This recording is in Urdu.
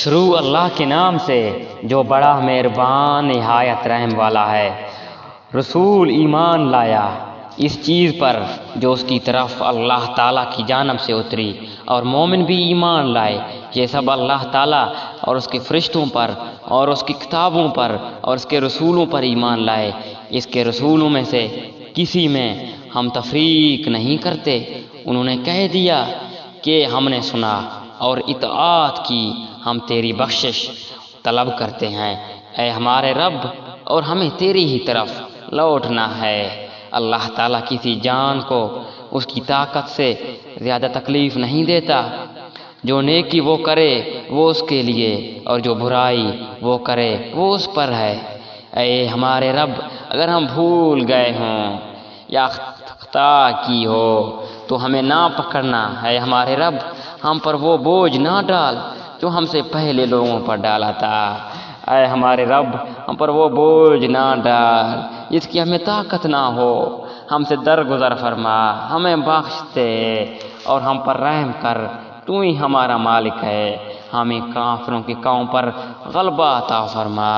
شروع اللہ کے نام سے جو بڑا مہربان نہایت رحم والا ہے۔ رسول ایمان لایا اس چیز پر جو اس کی طرف اللہ تعالیٰ کی جانب سے اتری، اور مومن بھی ایمان لائے یہ سب اللہ تعالیٰ اور اس کے فرشتوں پر اور اس کی کتابوں پر اور اس کے رسولوں پر ایمان لائے۔ اس کے رسولوں میں سے کسی میں ہم تفریق نہیں کرتے۔ انہوں نے کہہ دیا کہ ہم نے سنا اور اطاعت کی، ہم تیری بخشش طلب کرتے ہیں اے ہمارے رب، اور ہمیں تیری ہی طرف لوٹنا ہے۔ اللہ تعالیٰ کسی جان کو اس کی طاقت سے زیادہ تکلیف نہیں دیتا۔ جو نیکی وہ کرے وہ اس کے لیے، اور جو برائی وہ کرے وہ اس پر ہے۔ اے ہمارے رب، اگر ہم بھول گئے ہوں یا خطا کی ہو تو ہمیں نہ پکڑنا۔ اے ہمارے رب، ہم پر وہ بوجھ نہ ڈال جو ہم سے پہلے لوگوں پر ڈالا تھا۔ اے ہمارے رب، ہم پر وہ بوجھ نہ ڈال جس کی ہمیں طاقت نہ ہو۔ ہم سے درگزر فرما، ہمیں بخش دے اور ہم پر رحم کر، تو ہی ہمارا مالک ہے۔ ہمیں کافروں کے قوم پر غلبہ عطا فرما۔